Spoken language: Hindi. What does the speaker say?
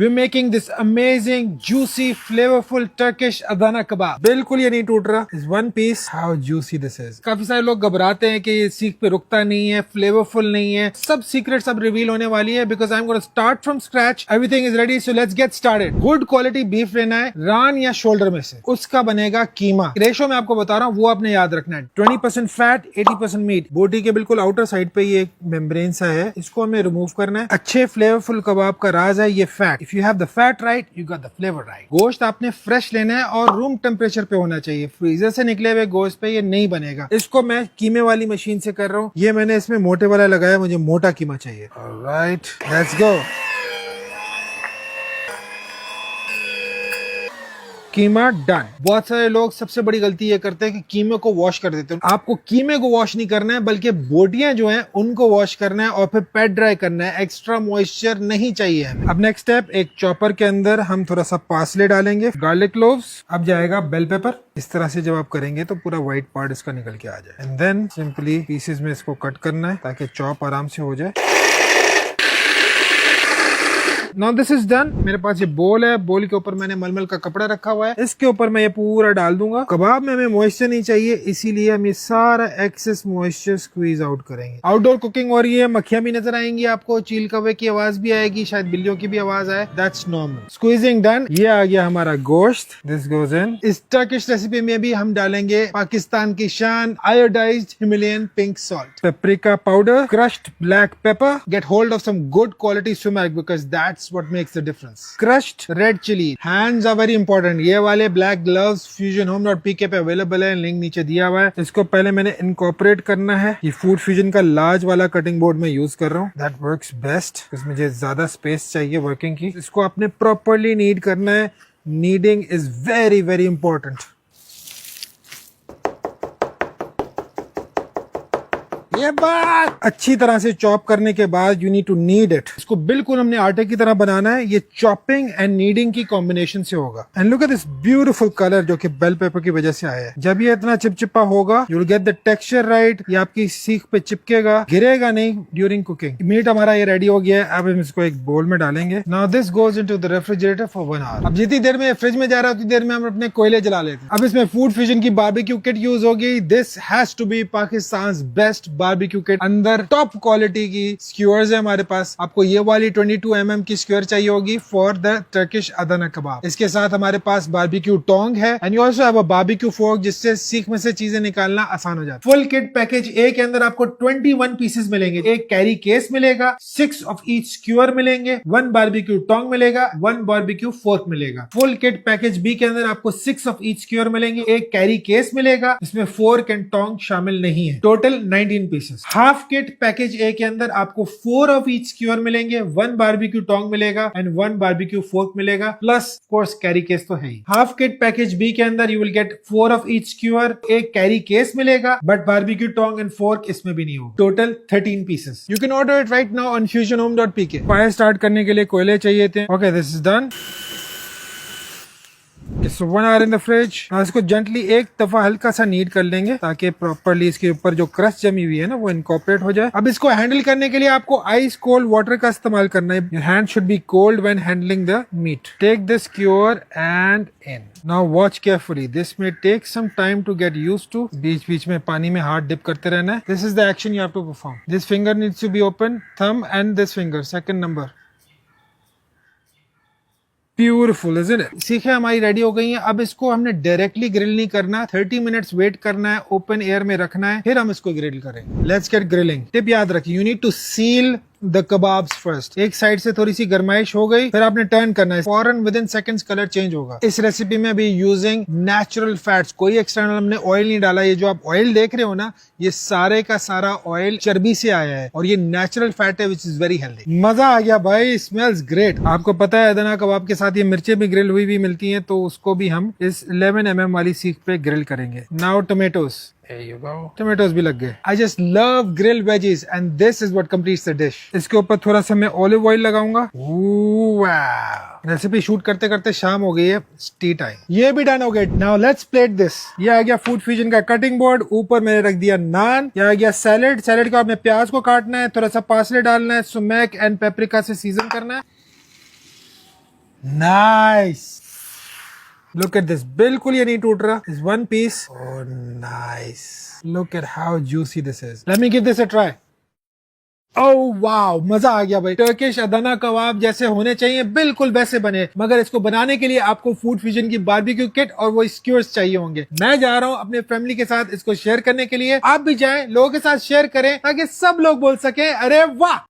we're making this amazing, juicy, flavorful Turkish Adana kebab. बिल्कुल ये नहीं टूट रहा. Is one piece. How juicy this is. काफी सारे लोग घबराते हैं कि ये सीख पे रुकता नहीं है, फ्लेवरफुल नहीं है. सब सीक्रेट सब रिवील होने वाली है because I'm going to start from scratch. Everything is ready, so let's get started. Good quality beef लेना है, रान या शोल्डर में से. उसका बनेगा कीमा. रेशो मैं आपको बता रहा हूँ, वो आपने याद रखना है. 20% फैट, 80% मीट. बोटी के बिल्कुल आउटर साइड पे ये मेम्ब्रेन सा है, इसको हमें रिमूव करना है. अच्छे फ्लेवरफुल कबाब का राज है ये fat. If you have the fat right, you got the flavour right. गोश्त आपने फ्रेश लेना है और रूम टेम्परेचर पे होना चाहिए. फ्रीजर से निकले हुए गोश्त पे ये नहीं बनेगा. इसको मैं कीमे वाली मशीन से कर रहा हूँ. ये मैंने इसमें मोटे वाला लगाया, मुझे मोटा कीमा चाहिए. Alright, let's go. Keema done. बहुत सारे लोग सबसे बड़ी गलती ये करते हैं कि कीमे को वॉश कर देते हैं. आपको कीमे को वॉश नहीं करना है, बल्कि बोटियां जो हैं उनको वॉश करना है और फिर पैट ड्राई करना है. एक्स्ट्रा मॉइस्चर नहीं चाहिए हमें. अब नेक्स्ट स्टेप, एक चॉपर के अंदर हम थोड़ा सा पार्सले डालेंगे, गार्लिक क्लोव्स. अब जाएगा बेल पेपर. इस तरह से जब आप करेंगे तो पूरा व्हाइट पार्ट इसका निकल के आ जाए. एंड देन सिंपली पीसेस में इसको कट करना है ताकि चॉप आराम से हो जाए. Now this is done. मेरे पास ये बोल है. बोल के ऊपर मैंने मलमल का कपड़ा रखा हुआ है. इसके ऊपर मैं ये पूरा डाल दूंगा. कबाब में हमें मॉइस्चर नहीं चाहिए, इसीलिए हम ये सारा एक्सेस मॉइस्चर स्क्वीज आउट करेंगे. आउटडोर कुकिंग हो रही है, मक्खियां भी नजर आएंगी आपको, चील कौवे की आवाज भी आएगी, शायद बिल्लियों की भी आवाज आए. That's normal. Squeezing done. ये आ गया हमारा गोश्त. This goes in. इस टर्किश रेसिपी में भी हम डालेंगे पाकिस्तान की Shan iodized Himalayan pink salt, paprika powder, crushed black pepper. Get hold of some good quality sumac because that's what makes the difference. Crushed red chili. Hands are very important. ये वाले black gloves fusionhome.pk पे अवेलेबल है, लिंक नीचे दिया हुआ है. इसको पहले मैंने इनकॉर्पोरेट करना है. ये फूड फ्यूजन का लार्ज वाला कटिंग बोर्ड में यूज कर रहा हूँ. That works best. इसमें मुझे ज्यादा स्पेस चाहिए वर्किंग की. इसको आपने प्रॉपरली नीड करना है. Kneading is very very important. ये बात अच्छी तरह से चॉप करने के बाद you need to knead it. इसको बिल्कुल हमने आटे की तरह बनाना है. ये चॉपिंग एंड नीडिंग की कॉम्बिनेशन से होगा. And look at this beautiful colour जो कि बेल पेपर की वजह से आया है. जब ये इतना चिपचिपा होगा, you will get the texture right. ये आपकी सीख पे चिपकेगा, गिरेगा नहीं ड्यूरिंग कुकिंग. मीट हमारा ये रेडी हो गया है. अब हम इसको एक बोल में डालेंगे. Now this goes into the refrigerator for 1 hour. अब जितनी देर में फ्रिज में जा रहा है उतनी देर में हम अपने कोयले जला लेते हैं. अब इसमें फूड फ्यूजन की बारबेक्यू किट यूज होगी. This has to be Pakistan best barbecue kit. अंदर टॉप क्वालिटी की स्क्यूअर्स है हमारे पास. आपको ये वाली 22 mm की स्क्यूअर चाहिए होगी फॉर द टर्किश अदना कबाब. इसके साथ हमारे पास बारबेक्यू टोंग है and you also have a barbecue fork जिससे सीख में से चीजें निकालना आसान हो जाता है. फुल किट पैकेज ए के अंदर आपको 21 पीसेस मिलेंगे. एक कैरी केस मिलेगा, 6 ऑफ ईच स्क्यूअर मिलेंगे, 1 बारबेक्यू टोंग मिलेगा, 1 बारबेक्यू फोर्क मिलेगा. फुल किट पैकेज बी के अंदर आपको 6 ऑफ ईच स्क्यूअर मिलेंगे, एक कैरी केस मिलेगा, इसमें फोर्क एंड टोंग शामिल नहीं है. Total 19 pieces. Half kit package A के अंदर आपको 4 ऑफ ईच स्क्यूअर मिलेंगे, 1 बारबेक्यू टोंग मिलेगा एंड 1 बारबेक्यू फोर्क मिलेगा, plus of course carry case तो है ही. हाफ किट पैकेज बी के अंदर you will get 4 of each square, एक कैरी केस मिलेगा, but barbecue Tong and fork इसमें भी नहीं होगा. Total 13 pieces. You can order it right now on fusionhome.pk. Fire start करने के लिए कोयले चाहिए थे. Okay, this is done. So 1 hour in the fridge. इसको जेंटली एक दफा हल्का सा नीड कर लेंगे ताकि प्रॉपरली इसके ऊपर जो क्रस्ट जमी हुई है ना वो इनकॉर्पोरेट हो जाए. अब इसको हैंडल करने के लिए आपको आइस कोल्ड वाटर का इस्तेमाल करना है. Your hand should be cold when handling the meat. Take the skewer and in. Now watch carefully. This may take some time to get used to. बीच बीच में पानी में हाथ डिप करते रहना है. This is the action you have to perform. This finger needs to be open. Thumb and this finger, second number. Beautiful isn't it. सीखें हमारी रेडी हो गई हैं. अब इसको हमने डायरेक्टली ग्रिल नहीं करना. 30 मिनट्स वेट करना है, ओपन एयर में रखना है, फिर हम इसको ग्रिल करेंगे. Let's get grilling. टिप याद रखिए, you need to seal the kebabs first. एक साइड से थोड़ी सी गर्माइश हो गई, फिर आपने टर्न करना है. फौरन with in seconds colour change होगा. इस रेसिपी में भी यूजिंग नेचुरल फैट्स, कोई एक्सटर्नल हमने ऑयल नहीं डाला. ये जो आप ऑयल देख रहे हो ना, ये सारे का सारा ऑयल चर्बी से आया है और ये नेचुरल फैट है विच इज वेरी हेल्दी. मजा आ गया भाई, स्मेल्स ग्रेट. आपको पता है अदना कबाब के साथ ये मिर्चें भी ग्रिल हुई भी मिलती हैं, तो उसको भी हम इस 11 mm वाली सीख पे ग्रिल करेंगे. Now tomatoes. There you go. Tomatoes भी लग गए. I just love grilled veggies and this is what completes the dish. इसके ऊपर थोड़ा सा मैं ऑलिव ऑयल लगाऊंगा. रेसिपी शूट करते करते शाम हो गई है. T time. ये भी डन हो गया. Now let's plate this. ये आ गया फूड फ्यूजन का कटिंग बोर्ड. ऊपर मैंने रख दिया नान. ये आ गया सैलेड. सैलेड का आपने प्याज को काटना है, थोड़ा सा पार्सले डालना है, सुमेक एंड पेपरिका से सीजन करना है. नाइस, लुक एट दिस, बिल्कुल ये नहीं टूट रहा, is one piece. Oh nice, look at how juicy this is. Let me give this a try. Oh wow, मजा आ गया भाई। टर्किश अदना कबाब जैसे होने चाहिए बिल्कुल वैसे बने, मगर इसको बनाने के लिए आपको फूड फ्यूजन की बारबेक्यू किट और वो स्क्यूर्स चाहिए होंगे। मैं जा रहा हूँ अपने फैमिली के साथ इसको शेयर करने के लिए, आप भी जाएं, लोगों के साथ शेयर करें ताकि सब लोग बोल सके अरे वाह।